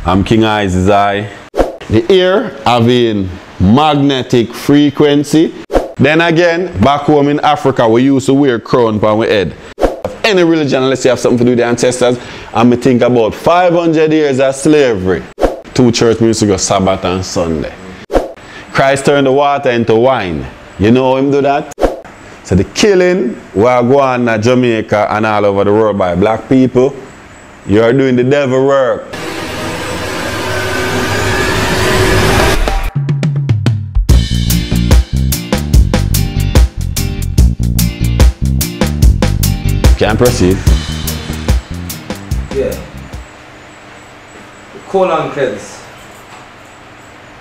I'm King Ises. The ear having magnetic frequency. Then again, back home in Africa, we used to wear crown on our head. Any religion, unless you have something to do with the ancestors, and we think about 500 years of slavery. Two church music go Sabbath and Sunday. Christ turned the water into wine. You know how him do that? So the killing while going on Jamaica and all over the world by black people, you are doing the devil work. Can proceed. Yeah. The colon cleanse.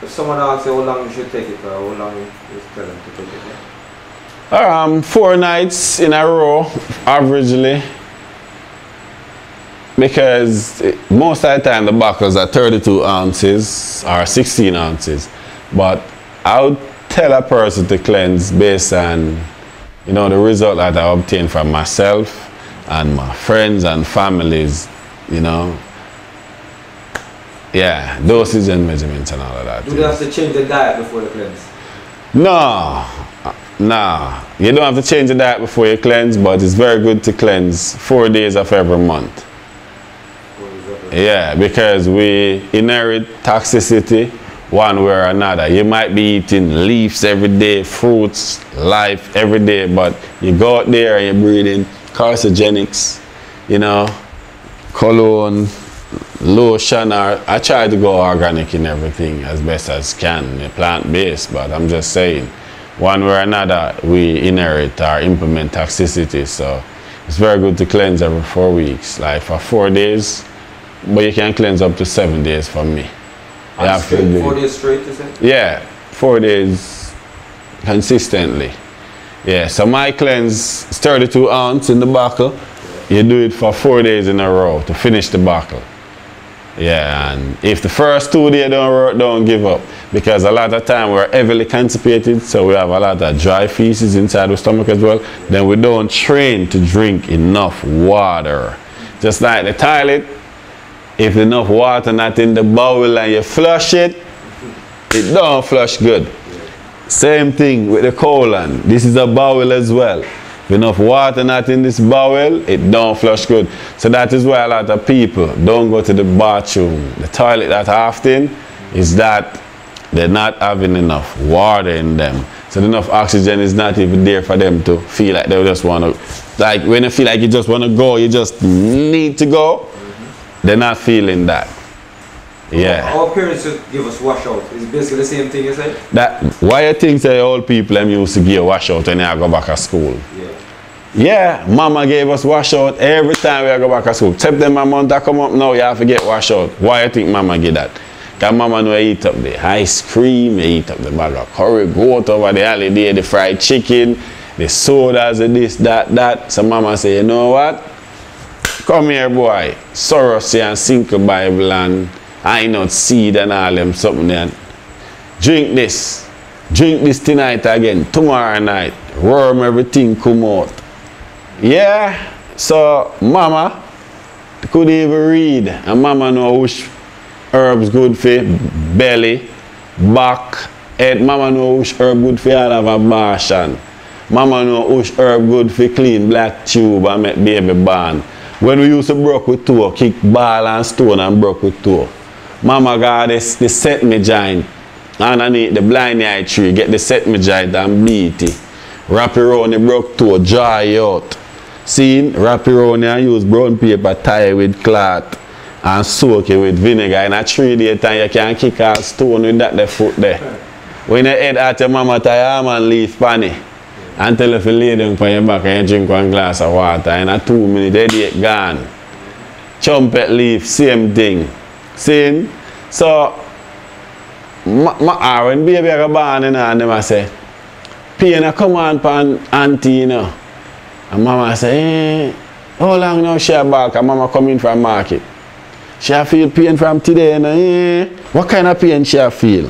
If someone asks you how long you should take it, or how long you tell them to take it, yeah? 4 nights in a row, averagely. Because most of the time the bottles are 32 ounces or 16 ounces. But I would tell a person to cleanse based on, you know, the result that I obtained from myself and my friends and families, you know. Yeah, dosage and measurements and all of that. Do they have to change the diet before the cleanse? No, you don't have to change the diet before you cleanse, but it's very good to cleanse 4 days of every month. Yeah, because we inherit toxicity one way or another. You might be eating leaves every day, fruits, life every day, but you go out there and you're breathing carcinogenics, you know, cologne, lotion, or I try to go organic in everything as best as can, plant-based, but I'm just saying, one way or another, we inherit or implement toxicity, so it's very good to cleanse every 4 weeks, like for 4 days, but you can cleanse up to 7 days for me. And straight, 4 days straight, is it? Yeah, 4 days consistently. Yeah, so my cleanse is 32 ounces in the bottle. You do it for 4 days in a row to finish the bottle. Yeah, and if the first 2 days don't work, don't give up. Because a lot of time we're heavily constipated, so we have a lot of dry feces inside the stomach as well. Then we don't train to drink enough water. Just like the toilet, if enough water not in the bowl and you flush it, it don't flush good. Same thing with the colon. This is a bowel as well. If enough water not in this bowel, it don't flush good. So that is why a lot of people don't go to the bathroom, the toilet that often, is that they're not having enough water in them. So enough oxygen is not even there for them to feel like they just want to, like when you feel like you just want to go, you just need to go, they're not feeling that. Yeah. Our parents should give us washout. It's basically the same thing, you say? That, why you think say old people them used to give washout when they go back to school? Yeah. Yeah, mama gave us washout every time we go back to school. September month I come up now, you have to get washout. Why you think mama get that? Because mama know you eat up the ice cream, you eat up the bag of curry, goat over the holiday, the fried chicken, the sodas, the this, that. So mama say, you know what? Come here, boy. Soros and Single Bible and I not seed and all them something there. Drink this. Drink this tonight again. Tomorrow night. Worm everything come out. Yeah. So mama could even read. And mama know which herbs good for belly, back, head. Mama know which herb good for all of abortion. Mama know which herb good for clean black tube and make baby born. When we used to broke with toe, kick ball and stone and broke with toe. Mama got this the set me joint underneath the blind eye tree, get the set me joint and beat it. Wrap it around the broke toe, dry it out. See, wrap it around and use brown paper, tie it with cloth and soak it with vinegar. In a 3 day time you can kick out stone with that the foot there. When you head out your mama tie arm and leaf panny until if you lay down on your back and you drink 1 glass of water in a 2 minutes headache gone. Trumpet leaf, same thing. See? So when baby are born and them I say, pain come on pan auntie, you know. And mama say, how long now she back? And mama come in from market. She feel pain from today, you know. What kind of pain she feel?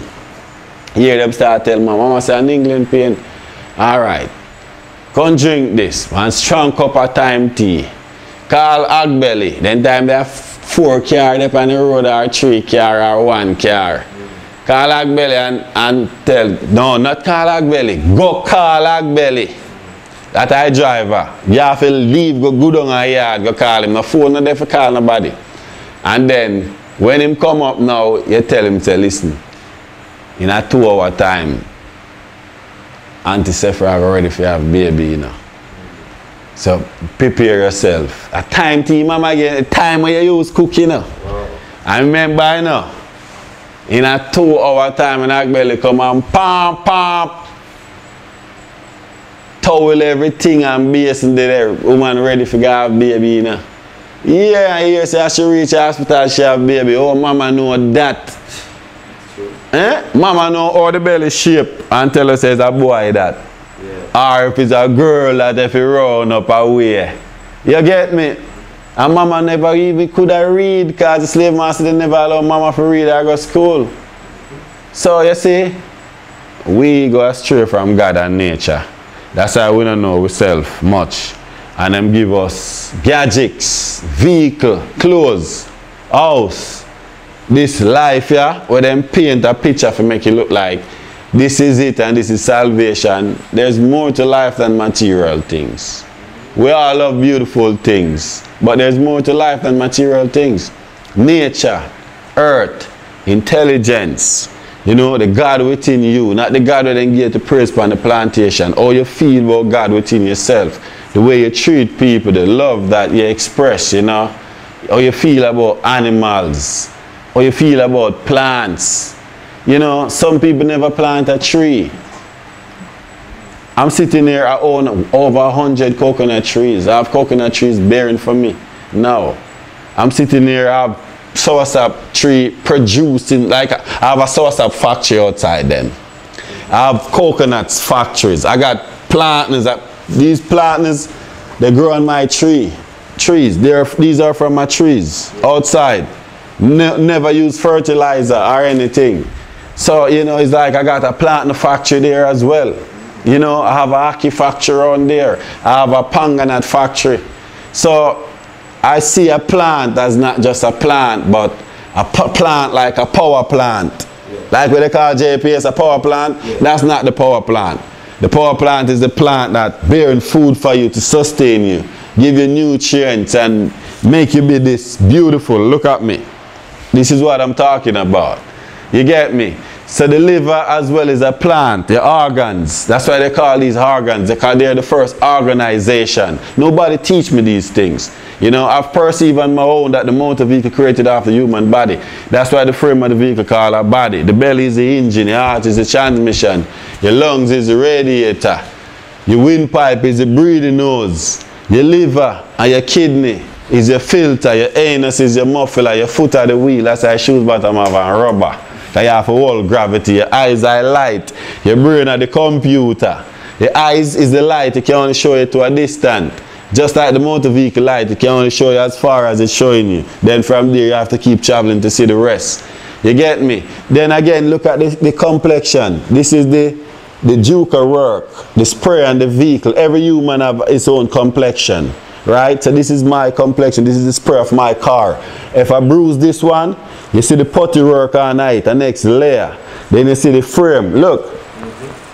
Hear them start tell mama say an England pain. Alright. Come drink this. One strong cup of thyme tea. Call Agbelly. Then time they have 4 car up on the road or 3 car or 1 car. Call Agbelly and tell, no, not call Agbelly, go call Agbelly. That I driver. You have to leave, go down a yard, go call him. No phone not there for call nobody. And then when him come up now, you tell him to listen. In a 2-hour time, Auntie Sephora ready for you have baby, you know. So prepare yourself. A time to mama again, a time when you use cooking, you know. Wow. I remember, you know, in a 2-hour time when Agbelly come and pam, towel everything and basin there, woman ready for have baby, you know. Yeah, here say she reach the hospital, she have baby. Oh, mama know that. Eh? Mama know how the belly shape and tell us it's a boy that. Yeah. Or if it's a girl that if you run up away. You get me? And mama never even could have read because the slave master didn't never allow mama to read or go to school. So you see, we go astray from God and nature. That's why we don't know ourselves much. And them give us gadgets, vehicle, clothes, house. This life here, where them paint a picture to make it look like this is it and this is salvation. There's more to life than material things. We all love beautiful things, but there's more to life than material things. Nature, earth, intelligence, you know, the God within you, not the God that then get to praise upon the plantation. How you feel about God within yourself, the way you treat people, the love that you express, you know, how you feel about animals, how you feel about plants. You know, some people never plant a tree. I'm sitting here, I own over 100 coconut trees. I have coconut trees bearing for me now. I'm sitting here, I have soursop tree producing, like I have a soursop factory outside them. I have coconuts factories. I got planters. These planters, they grow on my trees. These are from my trees outside. Never use fertilizer or anything. So, you know, it's like I got a planter factory there as well. You know, I have a ackee factory around there. I have a panganut factory. So I see a plant as not just a plant, but a plant like a power plant. Yeah. Like what they call JPS a power plant. Yeah. That's not the power plant. The power plant is the plant that bearing food for you to sustain you, give you nutrients and make you be this beautiful. Look at me. This is what I'm talking about. You get me? So the liver as well is a plant, the organs. That's why they call these organs, because they're the first organization. Nobody teach me these things. You know, I've perceived on my own that the motor vehicle created after the human body. That's why the frame of the vehicle called a body. The belly is the engine, your heart is the transmission, your lungs is the radiator, your windpipe is the breathing nose, your liver and your kidney is your filter, your anus is your muffler, your foot are the wheel. That's why shoes bottom have a rubber. You have a wall gravity, your eyes are light, your brain are the computer. Your eyes is the light, it can only show you to a distance. Just like the motor vehicle light, it can only show you as far as it's showing you. Then from there you have to keep traveling to see the rest. You get me? Then again, look at the complexion. This is the Juca work, the spray and the vehicle. Every human have its own complexion. Right? So this is my complexion. This is the spray of my car. If I bruise this one, you see the putty work all night, the next layer. Then you see the frame. Look.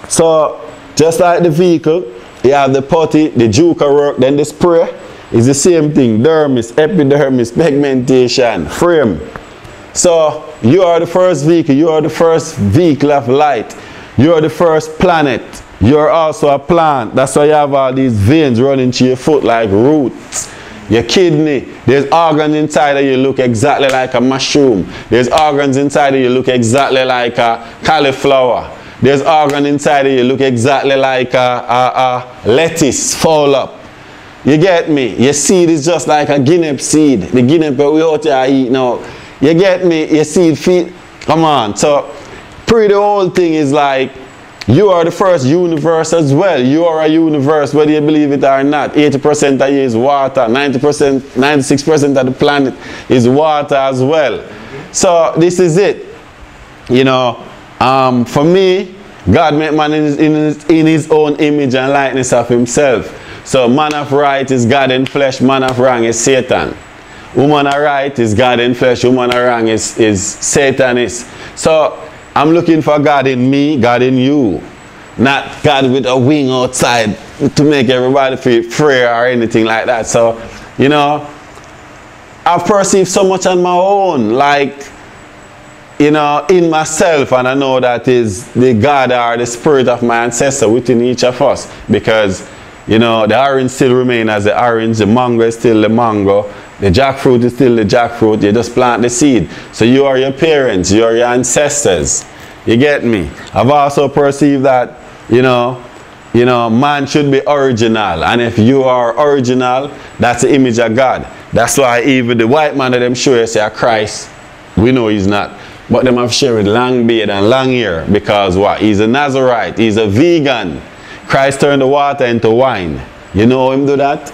So just like the vehicle, you have the putty, the Juca work, then the spray is the same thing. Dermis, epidermis, pigmentation, frame. So you are the first vehicle. You are the first vehicle of light. You are the first planet. You're also a plant. That's why you have all these veins running to your foot like roots. Your kidney, there's organs inside of you look exactly like a mushroom. There's organs inside of you look exactly like a cauliflower. There's organs inside of you look exactly like a lettuce fall up. You get me? Your seed is just like a guinea seed. The guinea that we out here eat now. You get me? Your seed feed. Come on. So pretty whole thing is like, you are the first universe as well. You are a universe, whether you believe it or not. 80% of you is water. 96% of the planet is water as well. So this is it. You know, for me, God made man in his own image and likeness of himself. So man of right is God in flesh, man of wrong is Satan. Woman are right is God in flesh. Woman are wrong is Satan. So I'm looking for God in me, God in you. Not God with a wing outside to make everybody feel free or anything like that. So, you know, I've perceived so much on my own, like, you know, in myself, and I know that is the God or the spirit of my ancestor within each of us, because, you know, the orange still remain as the orange, the mango is still the mango, the jackfruit is still the jackfruit. You just plant the seed. So you are your parents, you are your ancestors. You get me? I've also perceived that, you know, man should be original, and if you are original, that's the image of God. That's why even the white man that them show you say Christ, we know he's not. But them have shared long beard and long hair, because what? He's a Nazarite, he's a vegan. Christ turned the water into wine. You know him do that?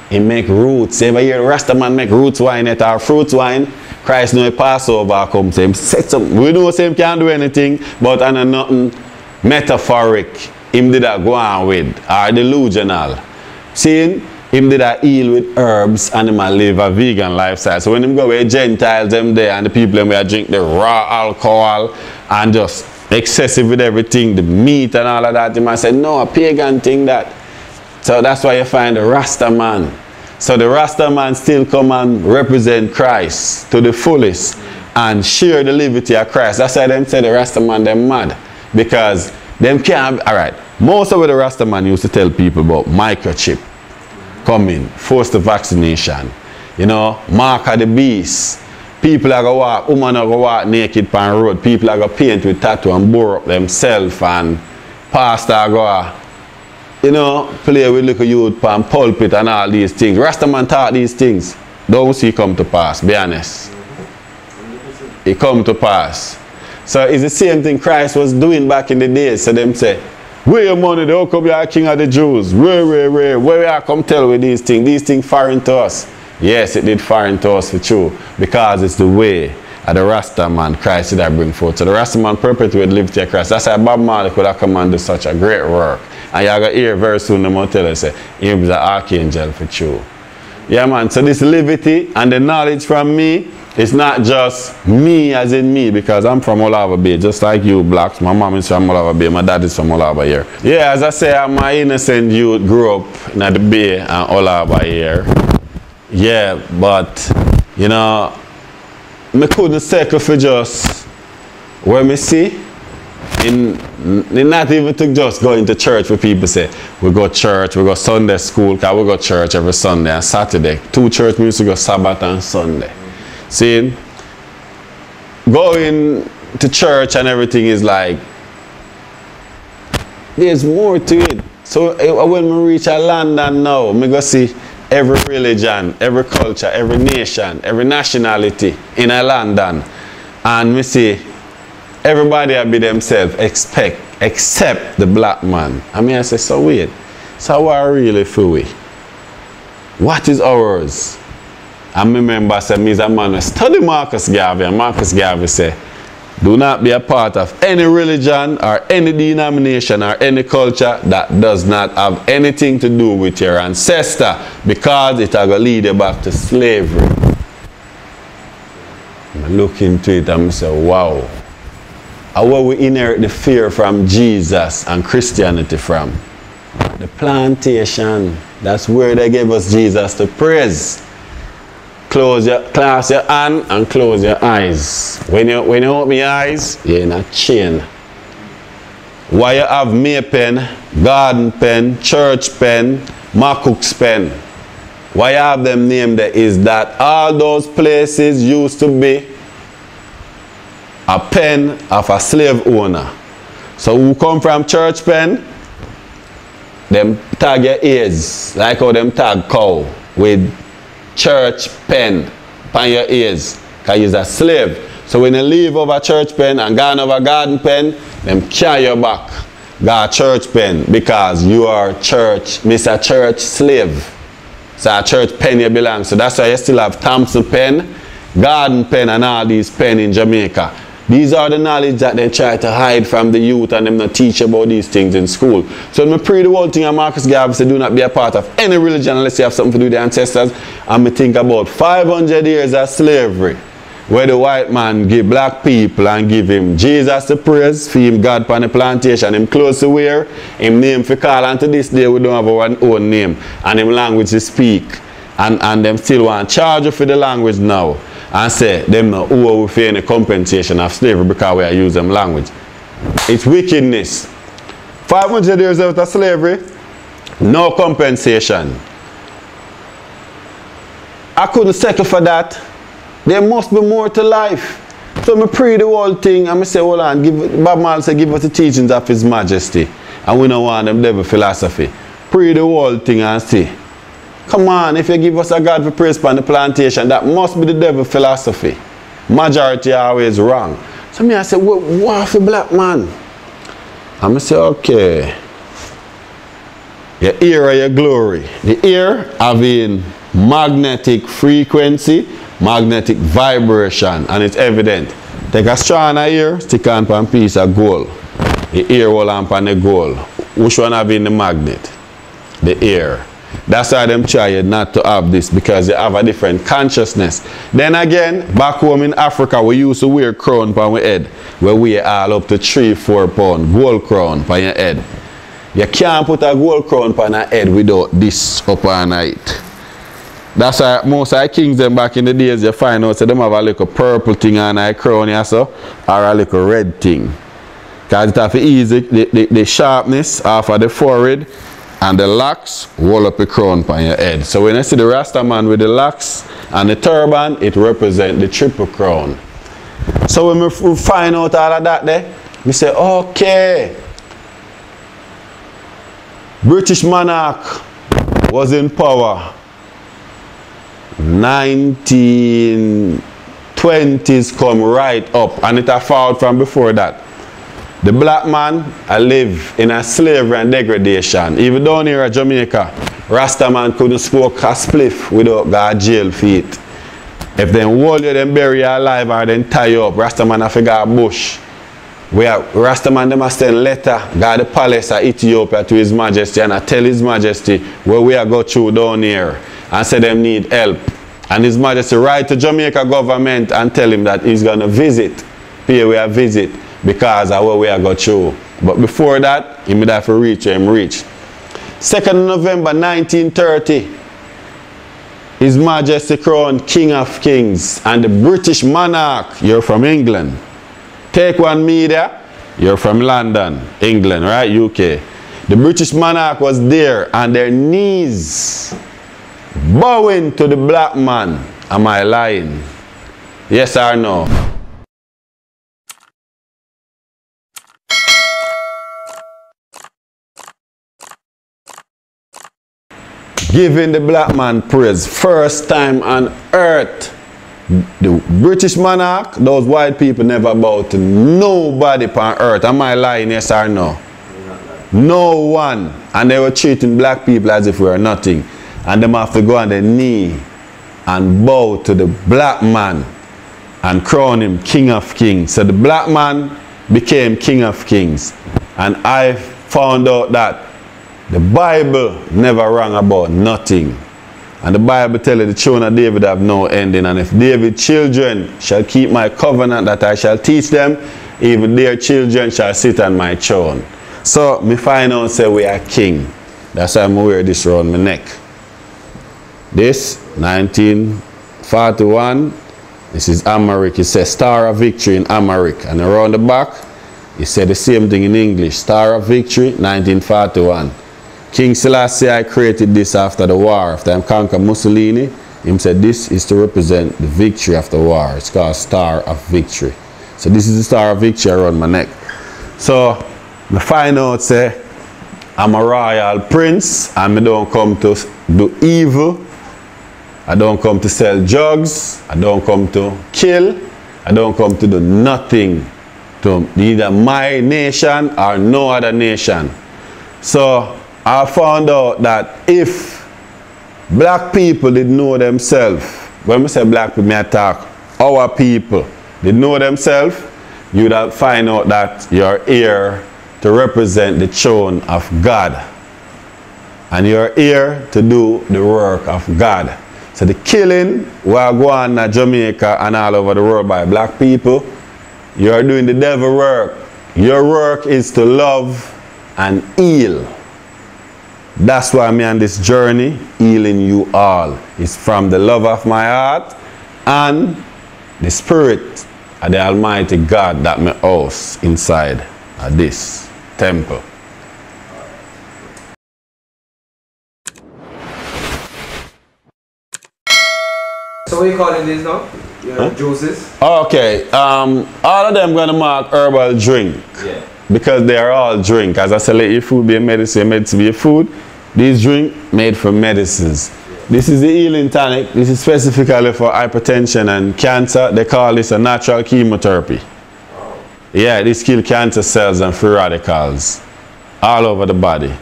He make roots. Ever hear Rasta man make roots wine at our fruits wine? Christ know a Passover come to him. Set some. We know him can't do anything, but on a nothing metaphoric. Him did that go on with, or delusional. Seeing? Him did that heal with herbs and him live a vegan lifestyle. So when him go with Gentiles them there and the people them where drink the raw alcohol and just excessive with everything, the meat and all of that, him say, no, a pagan thing that. So that's why you find the Rasta man. So the Rasta man still come and represent Christ to the fullest and share the liberty of Christ. That's why them say the Rasta man them mad. Because them can't, alright, most of what the Rasta man used to tell people about microchip coming, forced vaccination, you know, mark of the beast. People are going to walk, women are going to walk naked on the road. People are going to paint with tattoo and bore up themselves, and pastor are going to, you know, play with little youth pan pulpit and all these things. Rastaman taught these things. Don't see come to pass, be honest. It come to pass. So it's the same thing Christ was doing back in the days. So them say, where your money? They come you are king of the Jews. Where we are come tell with these things? These things foreign to us. Yes, it did foreign to us for true. Because it's the way of the Rasta man Christ did I bring forth. So the Rasta man perpetuate liberty of Christ. That's why Bob Marley could have come and do such a great work. And you're going to hear very soon them will tell us say, he was an archangel for true. Yeah man, so this liberty and the knowledge from me, it's not just me as in me, because I'm from all over Bay, just like you blacks. My mom is from all over Bay, my dad is from all over here. Yeah, as I say, I'm an innocent youth, grew up in the Bay and all over here. Yeah, but, you know, I couldn't settle for just where me see. Not even to just going to church where people say, we go church, we go Sunday school, because we go church every Sunday and Saturday. 2 church music go Sabbath and Sunday. See, going to church and everything is like, there's more to it. So when we reach a London now, I go see every religion, every culture, every nation, every nationality in a London. And we see everybody will be themselves except the black man. I mean, I say, so weird. So what are really for we? What is ours? I remember I said, me as a man, I study Marcus Garvey, and Marcus Garvey said, do not be a part of any religion or any denomination or any culture that does not have anything to do with your ancestor, because it will lead you back to slavery. I look into it and I say, wow. How will we inherit the fear from Jesus and Christianity from? The plantation. That's where they gave us Jesus to praise. Close your hand and close your eyes. When you open your eyes, you're in a chain. Why you have May pen, garden pen, church pen, Macook's pen? Why you have them named there is that all those places used to be a pen of a slave owner. So who come from church pen, them tag your ears, like how them tag cow with church pen on your ears, because you're a slave. So when you leave over church pen and gone over garden pen, them carry you back, got church pen, because you are church, Mr. Church slave. So a church pen you belong. So that's why you still have Thompson pen, garden pen, and all these pen in Jamaica. These are the knowledge that they try to hide from the youth and them not teach about these things in school. So when I pray the whole thing, and Marcus Garvey said, do not be a part of any religion unless you have something to do with the ancestors. And I think about 500 years of slavery, where the white man give black people and give him Jesus the praise, for him God upon the plantation, him clothes to wear, him name for call, and to this day we don't have our own name, and him language to speak. And them still want to charge you for the language now. And say them not owe for any compensation of slavery because we are using them language. It's wickedness. 500 years after slavery, no compensation. I couldn't settle for that. There must be more to life. So I pray the whole thing and I say, hold on, Bob Marley say, give us the teachings of His Majesty. And we don't want them devil philosophy. Pray the whole thing and see. Come on, if you give us a God for praise upon the plantation, that must be the devil philosophy. Majority are always wrong. So me I say, what for black man? And I say, okay. Your ear are your glory. The ear having magnetic frequency, magnetic vibration, and it's evident. Take a strand of ear, stick on a piece of gold. The ear will lamp on the gold. Which one having the magnet? The ear. That's why them try not to have this, because they have a different consciousness. Then again, back home in Africa, we used to wear crown on our head, where we all up to 3-4 pound gold crown on your head. You can't put a gold crown on your head without this up on it. That's why most of the kings them back in the days, you find out, so them have a little purple thing on their crown, or a little red thing. Because it have to ease the sharpness off of the forehead, and the locks roll up a crown on your head. So when I see the Rasta man with the locks and the turban, it represents the triple crown. So when we find out all of that there, we say, okay, British monarch was in power 1920s come right up, and it have followed from before that. The black man live in a slavery and degradation. Even down here in Jamaica, Rasta man couldn't smoke a spliff without going to jail for it. If they hold you, then bury you alive or then tie you up, Rasta man have to go to bush. Rasta man them must send letter, go to the palace of Ethiopia to His Majesty, and I tell His Majesty where we are go through down here and say them need help. And His Majesty write to Jamaica government and tell him that he's going to visit, pay we a visit, because of where we are go through. But before that, he would have to reach where he reach. 2nd November 1930, His Majesty crowned King of Kings, and the British monarch, you're from England. Take One Media, you're from London, England, right? UK. The British monarch was there on their knees, bowing to the black man. Am I lying? Yes or no? Giving the black man praise. First time on earth. The British monarch, those white people never bow to nobody on earth. Am I lying? Yes or no? No one. And they were treating black people as if we were nothing. And them have to go on their knee and bow to the black man and crown him King of Kings. So the black man became King of Kings. And I found out that the Bible never wrong about nothing. And the Bible tells you the children of David have no ending. And if David's children shall keep my covenant that I shall teach them, even their children shall sit on my throne. So me find out say we are king. That's why I wear this around my neck. This 1941. This is Amharic. It says Star of Victory in Amharic. And around the back, it said the same thing in English. Star of Victory, 1941. King Selassie I created this after the war. After I conquered Mussolini, he said this is to represent the victory of the war. It's called Star of Victory. So this is the Star of Victory around my neck. So I find out say I'm a royal prince and I don't come to do evil. I don't come to sell drugs. I don't come to kill. I don't come to do nothing to either my nation or no other nation. So I found out that if black people did know themselves, when we say black people, I talk our people, they know themselves, you'd find out that you're here to represent the throne of God. And you're here to do the work of God. So the killing while going on in Jamaica and all over the world by black people, you're doing the devil work. Your work is to love and heal. That's why I'm on this journey, healing you all. It's from the love of my heart and the spirit of the Almighty God that my house inside of this temple. So what are you calling these now? Your juices? Okay, all of them gonna mark herbal drink. Yeah. Because they are all drink. As I said, let your food be a medicine, medicine be a food. These drink made from medicines. This is the healing tonic. This is specifically for hypertension and cancer. They call this a natural chemotherapy. Yeah, this kills cancer cells and free radicals all over the body.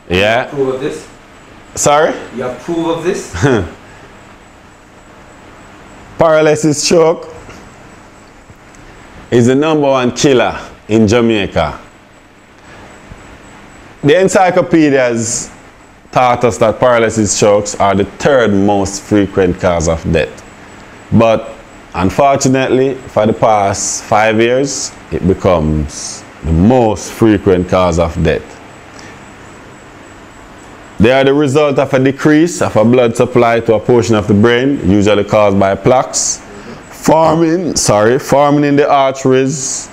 Yeah. You approve of this? Sorry? You approve of this? Paralysis stroke is the #1 killer in Jamaica. The encyclopedias taught us that paralysis strokes are the 3rd most frequent cause of death. But unfortunately, for the past 5 years, it becomes the most frequent cause of death. They are the result of a decrease of a blood supply to a portion of the brain, usually caused by plaques, forming in the arteries,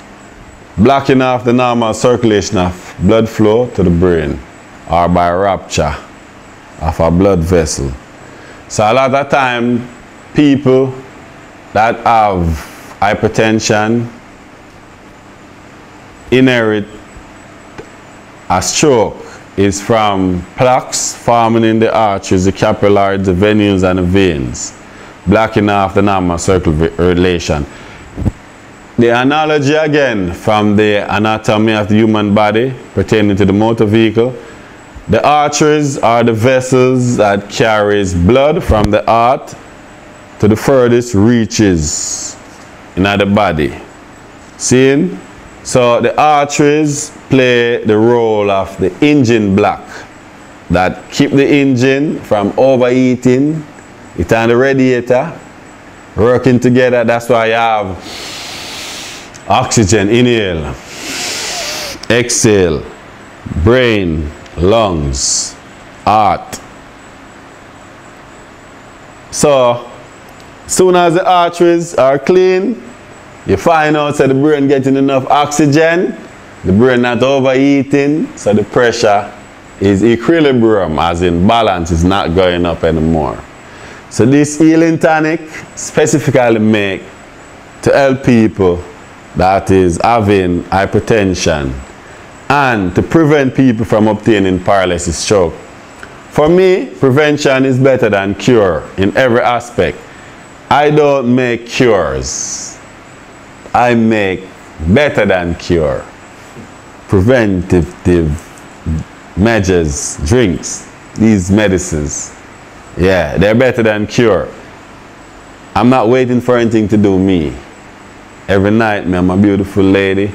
blocking off the normal circulation of blood flow to the brain, or by rupture of a blood vessel. So a lot of time, people that have hypertension inherit a stroke is from plaques forming in the arteries, the capillaries, the venules, and the veins, blocking off the normal circulation. The analogy again from the anatomy of the human body pertaining to the motor vehicle, the arteries are the vessels that carries blood from the heart to the furthest reaches in the body. Seeing? So the arteries play the role of the engine block that keep the engine from overheating. It and the radiator working together. That's why you have oxygen, inhale, exhale, brain, lungs, heart. So soon as the arteries are clean, you find out that the brain getting enough oxygen, the brain not overheating, so the pressure is equilibrium, as in balance, is not going up anymore. So this healing tonic specifically make to help people that is having hypertension and to prevent people from obtaining paralysis stroke. For me, prevention is better than cure in every aspect. I don't make cures. I make better than cure. Preventive measures, drinks, these medicines. Yeah, they're better than cure. I'm not waiting for anything to do me. Every night, me and my beautiful lady,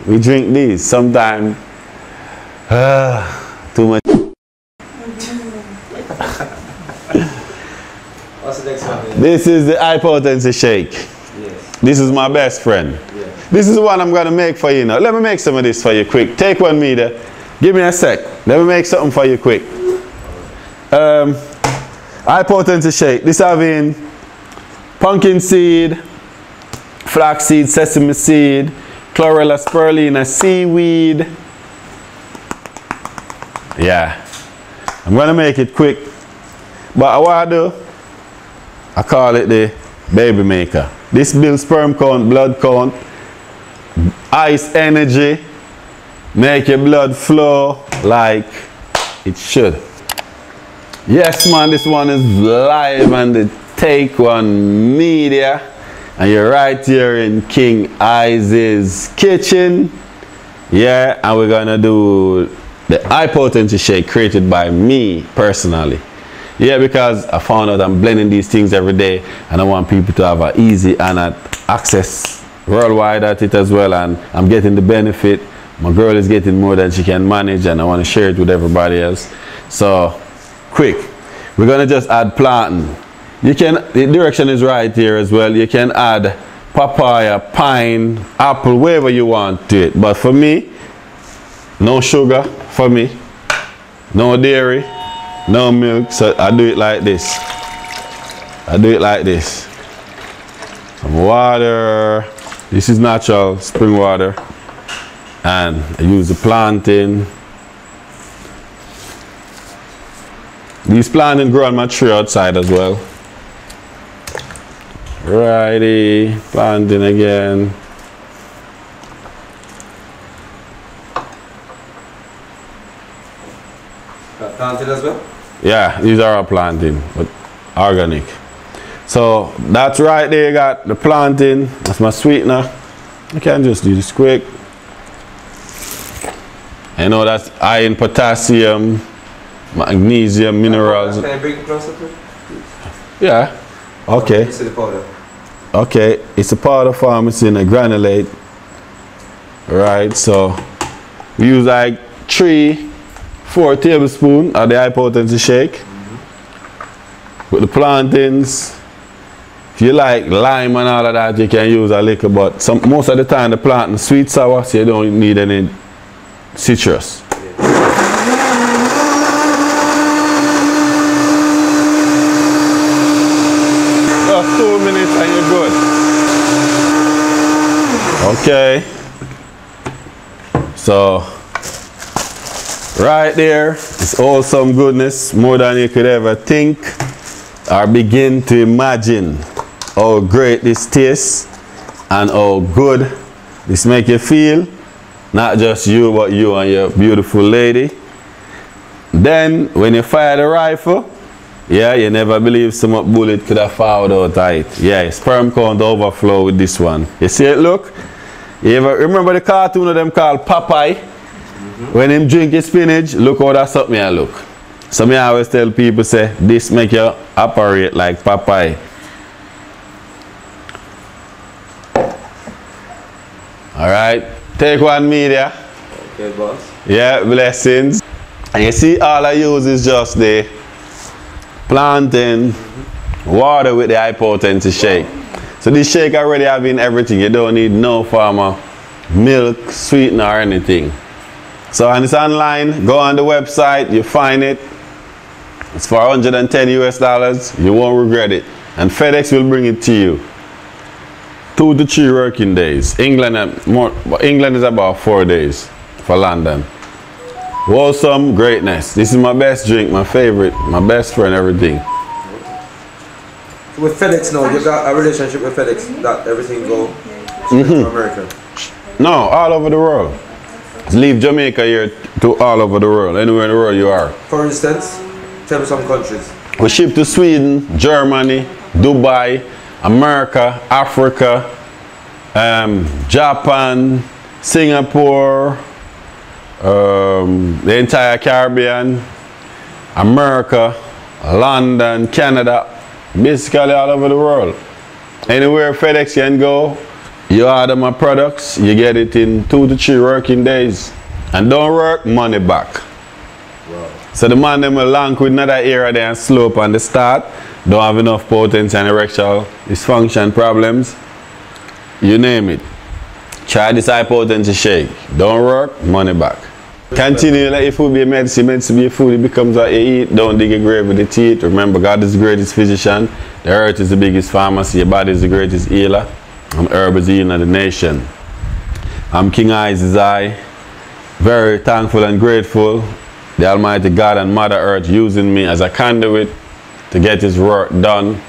we drink these. Sometimes, too much. What's the next one? This is the high potency shake. Yes. This is my best friend. Yeah. This is what I'm going to make for you now. Let me make some of this for you quick. Take one meter. Give me a sec. Let me make something for you quick. High potency shake. This having pumpkin seed, flax seed, sesame seed, chlorella spirulina, seaweed. Yeah. I'm going to make it quick. But what I do, I call it the baby maker. This builds sperm count, blood count, ice energy, make your blood flow like it should. Yes, man, this one is live on the Take One Media, and you're right here in King Ises' kitchen. Yeah, and we're gonna do the high potency shake created by me personally. Yeah, because I found out I'm blending these things every day, and I want people to have an easy and access worldwide at it as well, and I'm getting the benefit. My girl is getting more than she can manage, and I want to share it with everybody else. So, quick, we're gonna just add plantain. You can, the direction is right here as well. You can add papaya, pine, apple, wherever you want to it. But for me, no sugar for me, no dairy, no milk. So I do it like this. I do it like this. Some water. This is natural spring water. And I use the plantain. These plantain grow on my tree outside as well. Righty, plantain again. Plantain as well? Yeah, these are all plantain, but organic. So that's right there, you got the plantain. That's my sweetener. I can just do this quick. I know that's iron, potassium, magnesium, minerals. Can I bring it closer to it? Yeah. Okay. It's the powder. Okay, it's a powder form, it's in a granulate. Right, so we use like 3-4 tablespoons of the high potency shake. With the plantains. If you like lime and all of that, you can use a little, but most of the time the plantain sweet sour, so you don't need any citrus. Just 2 minutes and you're good. Okay. So, right there is awesome goodness, more than you could ever think or begin to imagine how great this tastes and how good this make you feel. Not just you, but you and your beautiful lady. Then, when you fire the rifle, yeah, you never believe so much bullet could have fired out of it. Yeah, sperm count overflow with this one. You see it, look? You ever remember the cartoon of them called Popeye? When him drink his spinach, look how that's up me I look. So me always tell people, say, this make you operate like Popeye. Alright, take one media. Okay, boss. Yeah, blessings. And you see all I use is just the plantain, water with the high potency shake. So this shake already having everything. You don't need no form of milk, sweetener or anything. So and it's online, go on the website, you find it. It's for $110 US. You won't regret it. And FedEx will bring it to you. 2 to 3 working days. England is about 4 days for London. Wholesome greatness. This is my best drink, my favorite, my best friend, everything. With FedEx now, you got a relationship with FedEx that everything go to America? No, all over the world. Leave Jamaica here to all over the world, anywhere in the world you are. For instance, tell me some countries. We ship to Sweden, Germany, Dubai, America, Africa, Japan, Singapore, the entire Caribbean, America, London, Canada, basically all over the world. Anywhere FedEx can go, you order my products, you get it in 2 to 3 working days. And don't work, money back. Wow. So the man them will land with another area there and slope on the start, don't have enough potency and erectile dysfunction problems, you name it. Try this high potency shake. Don't work, money back. Continue let your food be a medicine, medicine be a food, it becomes what you eat. Don't dig a grave with the teeth. Remember, God is the greatest physician, the earth is the biggest pharmacy, your body is the greatest healer, and herb is the healing of the nation. I'm King Ises. Very thankful and grateful the Almighty God and Mother Earth using me as a conduit to get His work done.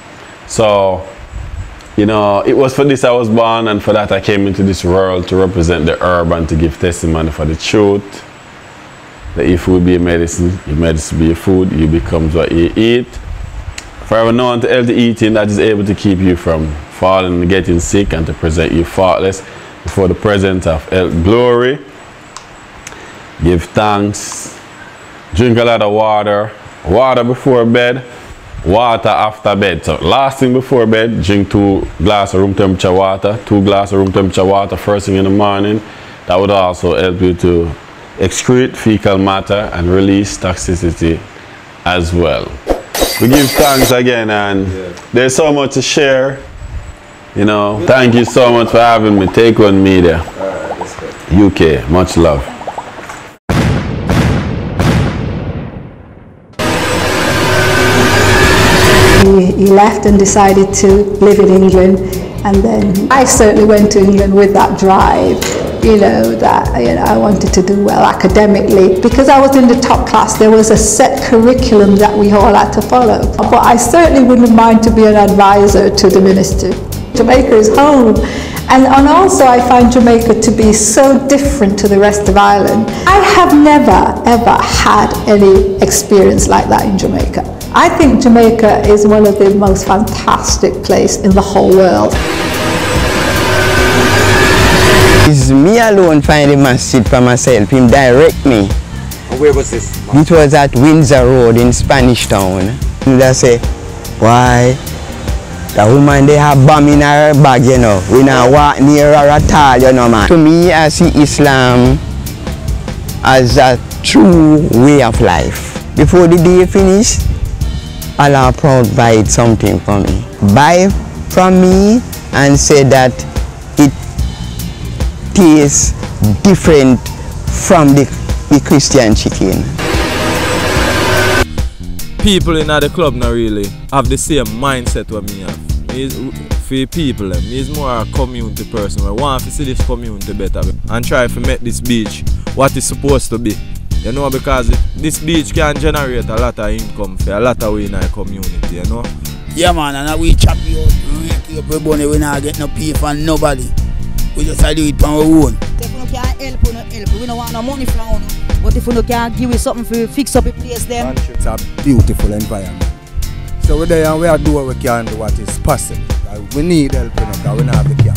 So, you know, it was for this I was born, and for that I came into this world to represent the herb and to give testimony for the truth. That if food be a medicine, your medicine be a food, you becomes what you eat. Forever known to healthy eating that is able to keep you from falling and getting sick, and to present you faultless before the presence of health glory. Give thanks. Drink a lot of water. Water before bed. water after bed. So last thing before bed, drink 2 glasses of room temperature water, 2 glasses of room temperature water first thing in the morning. That would also help you to excrete fecal matter and release toxicity as well. We give thanks again, and there's so much to share. You know, thank you so much for having me. Take One Media, UK. Much love. He left and decided to live in England, and then I certainly went to England with that drive, you know, that I wanted to do well academically. Because I was in the top class, there was a set curriculum that we all had to follow. But I certainly wouldn't mind to be an advisor to the minister. Jamaica is home. And also I find Jamaica to be so different to the rest of Ireland. I have never ever had any experience like that in Jamaica. I think Jamaica is one of the most fantastic places in the whole world. It's me alone finding my seat for myself. Him direct me. And where was this? It was at Windsor Road in Spanish Town. And I say, why? The woman, they have bomb in her bag, you know. We not walk near her at all, you know, man. To me, I see Islam as a true way of life. Before the day finish, Allah provide something for me. Buy from me and say that it tastes different from the Christian chicken. People in the club not really have the same mindset what me have. For people, me is more a community person. I want to see this community better and try to make this beach what it's supposed to be. You know, because this beach can generate a lot of income for a lot of way in our community, you know. Yeah man, and we chop you out, everybody, we not get no pay from nobody. We just do it on our own. If we can't help, we don't want no money from you. But if we can't give you something to fix up a place then. It's a beautiful environment. So we're there and we are doing what we can do what is possible. We need help because we don't have the cash.